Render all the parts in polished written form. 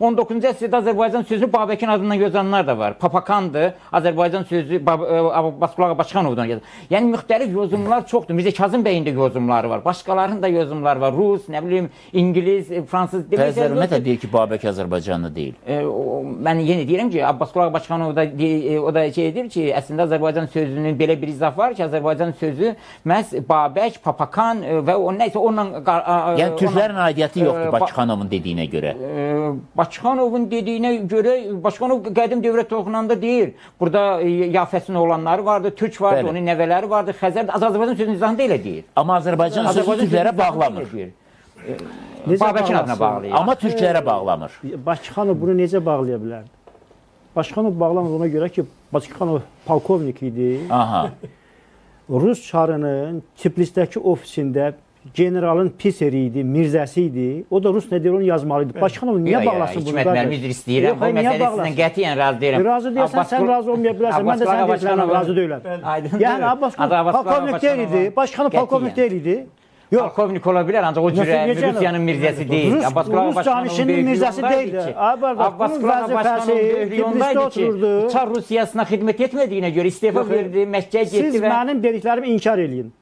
19-cu əsrdə Azərbaycan sözü Babəkin adından yazanlar da var. Papakandır. Azərbaycan sözü Abbasqulu Başxanovdan yazılır. Yəni müxtəlif yozumlar çoxdur. Mirzə Kazım bəyin də yozumları var. Başqalarının da yozumları var. Rus, nə bilim, İngilis, Fransız. Bəziləri ümumiyyətlə deyir ki, Babək Azərbaycanlı deyil. Mən yenə deyirəm ki, Abbasqulu Başxanov da o da şey edir ki, əslində Azərbaycan sözünün belə bir izah var ki, Azərbaycan sözü məhz Babək, Papakan və o nəysə onunla... Yəni türklərin aidiyyəti yoxdur Başxanovun dediyinə görə. Başxanovun dediyinə görə, Başxanov qədim dövrə toxunanda deyir. Burada Yafəsin oğlanları vardı, Türk vardı, onun nəvələri vardı, Xəzər. Azərbaycan sözünün izahında elə deyir. Amma Azərbaycan sözü türklərə bağlamır. Babəkin adına bağlayır. Amma türklərə bağlamır. Başxanov bunu necə bağlaya bilər? Başxanov bağlamır ona görə ki, Başxanov polkovnik idi. Aha. Rus çarının Tiflisdəki ofisində generalın piseri idi, mirzəsi idi. O da Rus nə deyir, onu yazmalıydı. Başxanov niyə bağlasın bunu? Hikmət müəllim üzr istəyirəm. Bu məsələ sizdən qətiyyən razı deyirəm. Razı deyirsən, sən razı olmaya bilərsən. Mən də sən deyirsən, razı deyiləm. Yəni, Abbasqulu polkovnik deyil idi. Başxanov polkovnik deyil idi. Polkovnik ola bilər, ancaq o cürə Rusiyanın mirzəsi deyil. Rus canişinin mirzəsi deyildi. Abbasqulu Başxanov dövründə idi ki, Çar Rusiyasına xidmət etmədiyinə görə istefa verdi, Məkkəyə getdi və... Siz mənim dediklərimi inkar eləyin.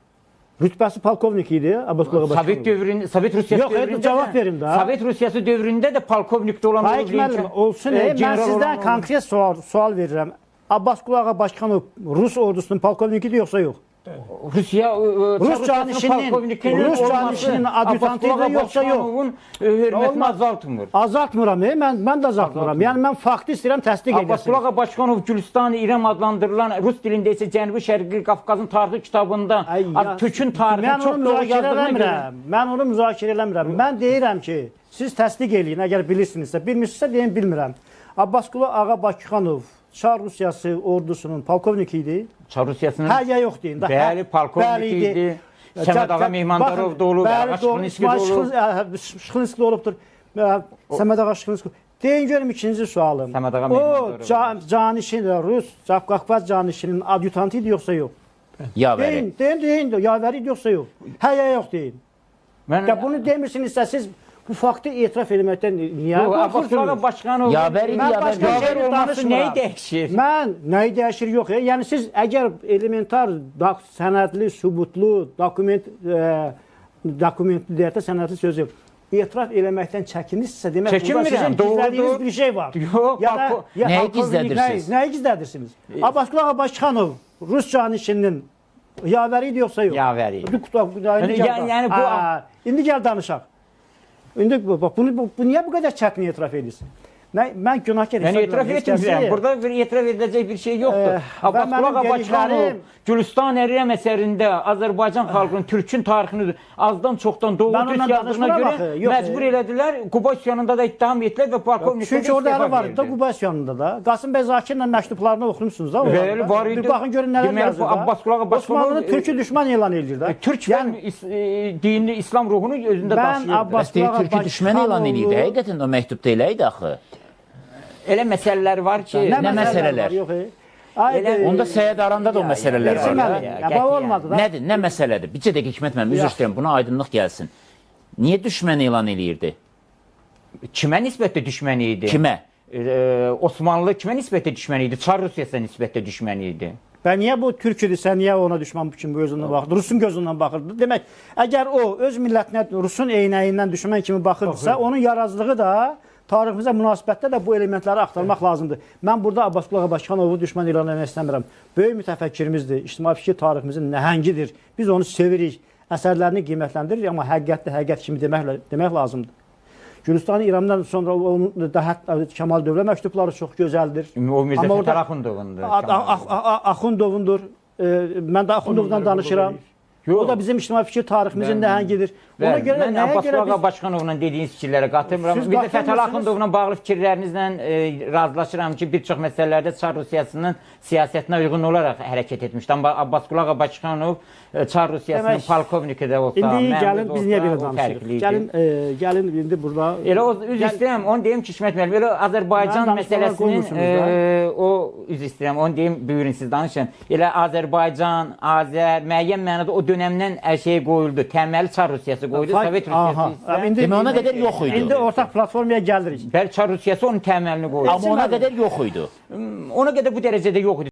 Rütbəsi polkovnik idi Abbasqulu Başxanov. Sovet dövründə, Sovet Rusiyası dövründə... Yox, cavab verin də. Sovet Rusiyası dövründə də polkovnikdə olan... Faik müəllim, olsun. Mən sizdən konkret sual verirəm. Abbasqulu Başxanov Rus ordusunun polkovnikidir, yoxsa yox? Rus canişinin adjutantıdır, yoxsa yox? Hörmətini azaltmır. Azaltmıram, mən də azaltmıram. Yəni, mən faktı istəyirəm, təsdiq edəsin. Abbasqulu Başxanov Gülüstan-ı İrəm adlandırılan Rus dilində isə Cənubi Şərqi Qafqazın tarixi kitabında Türkün tarixini çox doğru yazdığına görə... Mən onu müzakirə eləmirəm. Mən deyirəm ki, siz təsdiq eləyin, əgər bilirsinizsə. Bilmirsinizsə, deyin, bilmirəm. Abbasqulu Başxanov Çar Rusiyası ordusunun polkovniki idi. Çar Rusiyasının... Hə, ya yox deyin. Bəli, polkovnik idi. Səməd Ağa Mehmandarov da olub, Şıxlinski də olub. Şıxlinski də olubdur. Səməd Ağa Şıxlinski. Deyin görüm ikinci sualım. Səməd Ağa Mehmandarov. O canişin, Rus, Qafqaz canişinin adjutanti idi, yoxsa yox? Yavəri. Deyin, yavəri idi, yoxsa yox? Hə, ya yox deyin. Bunu demirsinizsə, siz bu faktı etiraf etməkdən niyə qorxursunuz? Abbasqulu Başxanov yavər olması nəyi dəyişir? Mən nəyi dəyişir yox. Yəni siz əgər elementar sənədli, sübutlu, dokumentli deyətə sənədli sözü etiraf eləməkdən çəkinirsinizsə, demək burada sizin gizlədiyiniz bir şey var. Nəyi gizlədirsiniz? Nəyi gizlədirsiniz? Abbasqulu Başxanov Rus canişinin yavəri idi, yoxsa yox? Yavəri. İndi gəl danışaq. İndi bu niyə bu qədər çətin etiraf edirsin? Mən günahkar hesab edirəm. Etiraf etmirəm. Burada etiraf ediləcək bir şey yoxdur. Abbasqulu Başxanov Gülüstan Ərirəm əsərində Azərbaycan xalqının, Türkün tarixini azdan çoxdan doğru türk yazdığına görə məcbur elədilər. Quba üsyanında da ittiham etdilər və polkovnikdə çünki orada əli var da Quba üsyanında da. Qasım bəy Zakirlə məktublarını oxumuşsunuz da. Bəli, var idi. Baxın görün nələr yazır da. Abbasqulu Başxanov Osmanlı türkü düşman elan edir də. Türk və dinli İslam ruhunu özündə daşıyır. Türkü düşmən elan edir. Həqiqətən o məktubda elə idi axı. Elə məsələlər var ki, nə məsələlər? Onda Səyyid Aranda da o məsələlər var. Nədir, nə məsələdir? Bircə dəqiqə Hikmət müəllim, üzr istəyirəm, buna aydınlıq gəlsin. Niyə düşmən elan eləyirdi? Kimə nisbətdə düşmən idi? Kimə? Osmanlı kimə nisbətdə düşmən idi? Çar Rusiyasına nisbətdə düşmən idi. Və niyə bu türküdürsə, niyə ona düşman kimi gözündən baxırdı? Rusun gözündən baxırdı. Demək, əgər o öz millətinə Rusun eynəyindən düşmən kimi baxırdısa, onun yarazlığı da tariximizə münasibətdə də bu elementləri axtarmaq lazımdır. Mən burada Abbasqulu Başxanovu düşmən elan etmək istəmirəm. Böyük mütəfəkkirimizdir, ictimai fikir tariximizin nəhəngidir. Biz onu sevirik, əsərlərini qiymətləndiririk, amma həqiqət kimi demək lazımdır. Gülüstan-ı İrəmdən sonra Kəmal Dövlə məktubları çox gözəldir. O Mirzə Fətəli Axundovundur. Axundovundur. Mən də Axundovdan danışıram. O da bizim ictimai fikir tariximizin nəhəngidir. Mən Abbasqulu Başxanovla dediyiniz fikirlərə qatılmıram. Mirzə Fətəli Axundovla bağlı fikirlərinizlə razılaşıram ki, bir çox məsələlərdə Çar Rusiyasının siyasətinə uyğun olaraq hərəkət etmişdir. Amma Abbasqulu Başxanov Çar Rusiyasının polkovniki də olsa, indi gəlin biz niyə belə danışırıq? Gəlin indi burada... Elə üzr istəyirəm, onu deyim ki, Hikmət müəllim, elə Azərbaycan məsələsinin üzr istəyirəm, onu deyim, buyurun siz danışın. Elə Azərbaycan, Azər, müəyyən mənada o dönəmdən hər şey qoyuldu. Təməli Çar Rusiyası qoydu, Sovet Rusiyası isə. Demək ona qədər yox idi. İndi ortaq platformaya gəlirik. Bəli, Çar Rusiyası onun təməlini qoydu. Amma ona qədər yox idi. Ona qədər bu dərəcədə yox idi.